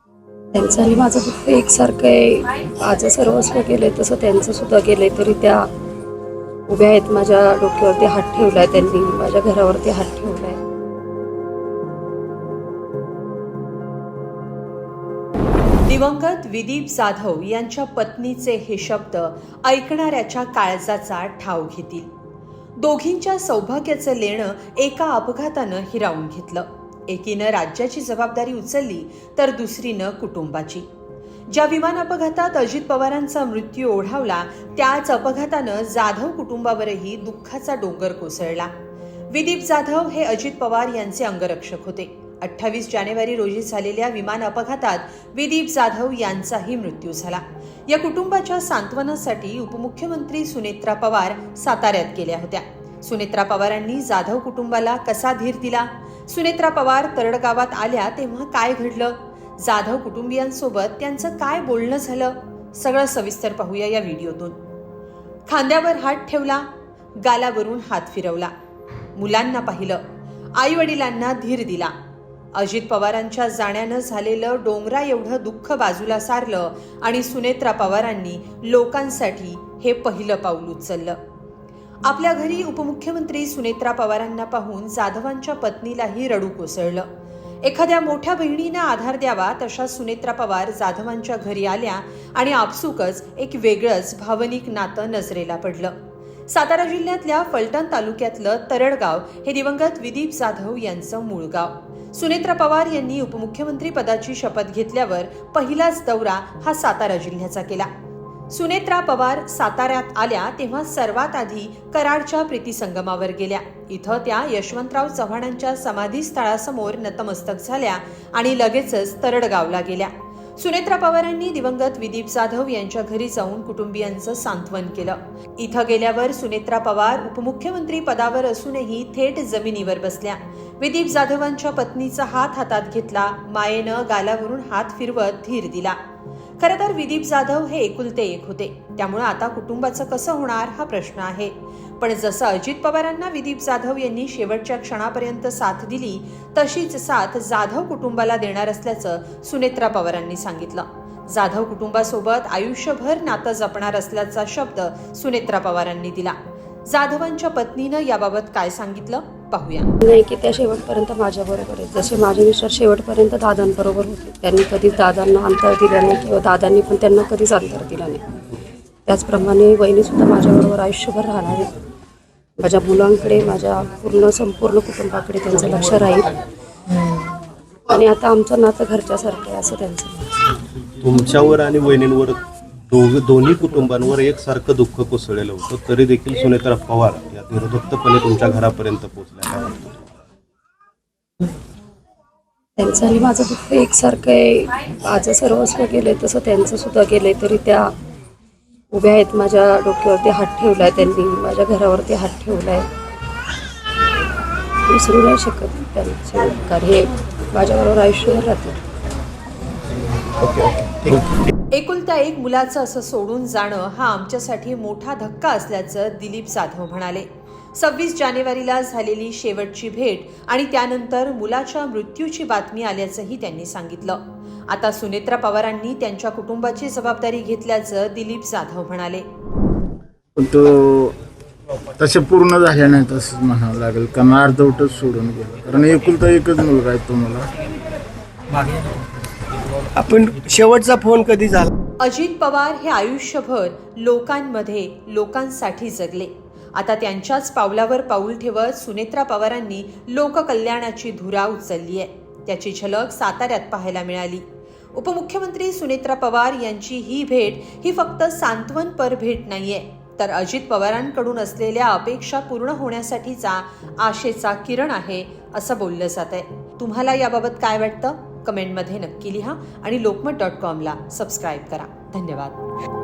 त्यांचं आणि माझं दुःख एकसारखं आहे. माझं सर्वस्व गेलंय तसं त्यांचं सुद्धा गेलंय, तरी त्या उभ्या आहेत. माझ्या डोक्यावरती हात ठेवलाय त्यांनी, माझ्या घरावरती हात ठेवलाय. दिवंगत विदीप जाधव यांच्या पत्नीचे हे शब्द ऐकणाऱ्याच्या काळजाचा ठाव घेतील. दोघींच्या सौभाग्याचं लेणं एका अपघातानं हिरावून घेतलं. एकीनं राज्याची जबाबदारी उचलली तर दुसरीनं कुटुंबाची. ज्या विमान अपघातात अजित पवारांचा मृत्यू ओढावला त्याच अपघातानं जाधव कुटुंबावरही दुःखाचा डोंगर कोसळला. विदीप जाधव हे अजित पवार यांचे अंगरक्षक होते. 28 जानेवारी रोजी झालेल्या विमान अपघातात विदीप जाधव यांचाही मृत्यू झाला. या कुटुंबाच्या सांत्वनासाठी उपमुख्यमंत्री सुनेत्रा पवार साताऱ्यात गेल्या होत्या. सुनेत्रा पवारांनी जाधव कुटुंबाला कसा धीर दिला? सुनेत्रा पवार तरडगावात आल्या तेव्हा काय घडलं? जाधव कुटुंबियांसोबत त्यांचं काय बोलणं झालं? सगळं सविस्तर पाहूया या व्हिडिओतून. खांद्यावर हात ठेवला, गालावरून हात फिरवला, मुलांना पाहिलं, आई वडिलांना धीर दिला. अजित पवारांच्या जाण्यानं झालेलं डोंगरा एवढं दुःख बाजूला सारलं आणि सुनेत्रा पवारांनी लोकांसाठी हे पहिलं पाऊल उचललं. आपल्या घरी उपमुख्यमंत्री सुनेत्रा पवारांना पाहून जाधवांच्या पत्नीलाही रडू कोसळलं. एखाद्या मोठ्या बहिणीनं आधार द्यावा तशा सुनेत्रा पवार जाधवांच्या घरी आल्या आणि आपसुकच एक वेगळंच भावनिक नातं नजरेला पडलं. सातारा जिल्ह्यातल्या फलटण तालुक्यातलं तरडगाव हे दिवंगत विदीप जाधव यांचं मूळ गाव. सुनेत्रा पवार यांनी उपमुख्यमंत्री पदाची शपथ घेतल्यावर पहिलाच दौरा हा सातारा जिल्ह्याचा केला. सुनेत्रा पवार साताऱ्यात आल्या तेव्हा सर्वात आधी कराडच्या प्रीतिसंगमावर गेल्या. इथं त्या यशवंतराव चव्हाणांच्या समाधीस्थळासमोर नतमस्तक झाल्या आणि लगेचच तरडगावला गेल्या. सुनेत्रा पवारांनी दिवंगत विदीप जाधव यांच्या घरी जाऊन कुटुंबियांचं सांत्वन केलं. इथं गेल्यावर सुनेत्रा पवार उपमुख्यमंत्री पदावर असूनही थेट जमिनीवर बसल्या. विदीप जाधवांच्या पत्नीचा हात हातात घेतला, मायेनं गालावरून हात फिरवत धीर दिला. खरं तर विदीप जाधव हे एकुलते एक होते, त्यामुळे आता कुटुंबाचं कसं होणार हा प्रश्न आहे. पण जसं अजित पवारांना विदीप जाधव यांनी शेवटच्या क्षणापर्यंत साथ दिली तशीच साथ जाधव कुटुंबाला देणार असल्याचं सुनेत्रा पवारांनी सांगितलं. जाधव कुटुंबासोबत आयुष्यभर नातं जपणार असल्याचा शब्द सुनेत्रा पवारांनी दिला. जाधवांच्या पत्नीनं याबाबत काय सांगितलं पाहूया. नाही की त्या शेवटपर्यंत माझ्याबरोबर आहेत. जसे माझे मिस्टर शेवटपर्यंत दादांबरोबर होते, त्यांनी कधीच दादांना अंतर दिलं नाही किंवा दादांनी पण त्यांना कधीच अंतर दिलं नाही. त्याचप्रमाणे वहिनीसुद्धा माझ्याबरोबर आयुष्यभर राहणार आहे. माझ्या मुलांकडे, माझ्या संपूर्ण कुटुंबाकडे त्यांचं लक्ष राहील आणि आता आमचं नातं घरच्यासारखं आहे असं त्यांचं म्हणणं. तुमच्यावर आणि वहिनींवर दोन्ही कुटुंबांवर एकसारखं दुःख कोसळलेलं होतं, तरी देखील सुनेत्रा पवार या निर्धक्तपणे तुमच्या घरापर्यंत पोहोचल्या. त्यांचं आणि माझं दुःख एकसारखं आहे. माझं सर्वस्व गेलंय तसं त्यांचं सुद्धा गेलंय, तरी त्या उभ्या आहेत. माझ्या डोक्यावरती हात ठेवलाय त्यांनी, माझ्या घरावरती हात ठेवलाय. विसरू नाही शकत त्यांचे, कारण हे माझ्याबरोबर आयुष्यभर राहतील. एकुलत्या एक मुलाचं असं सोडून जाणं हा आमच्यासाठी मोठा धक्का असल्याचं दिलीप जाधव म्हणाले. 26 जानेवारीला झालेली शेवटची भेट आणि त्यानंतर मुलाच्या मृत्यूची बातमी आल्याचंही त्यांनी सांगितलं. आता सुनेत्रा पवारांनी त्यांच्या कुटुंबाची जबाबदारी घेतल्याचं दिलीप जाधव म्हणाले. तो तसे पूर्ण झाले नाही तसंच म्हणावं लागेल, कारण अर्धवटच सोडून गेलं. कारण एकुलता एकच मुलगा आहे तुम्हाला. आपण शेवटचा फोन कधी झाला? अजित पवार हे आयुष्यभर लोकांमध्ये लोकांसाठी जगले. आता त्यांच्याच पावलावर पाऊल ठेवत सुनेत्रा पवारांनी लोककल्याणाची धुरा उचलली आहे. त्याची झलक साताऱ्यात पाहायला मिळाली. उपमुख्यमंत्री सुनेत्रा पवार यांची ही भेट ही फक्त सांत्वनपर भेट नाहीये, तर अजित पवारांकडून असलेल्या अपेक्षा पूर्ण होण्यासाठीचा आशेचा किरण आहे असं बोललं जात आहे. तुम्हाला याबाबत काय वाटतं? कमेंटमध्ये नक्की लिहा आणि lokmat.com ला सबस्क्राईब करा. धन्यवाद.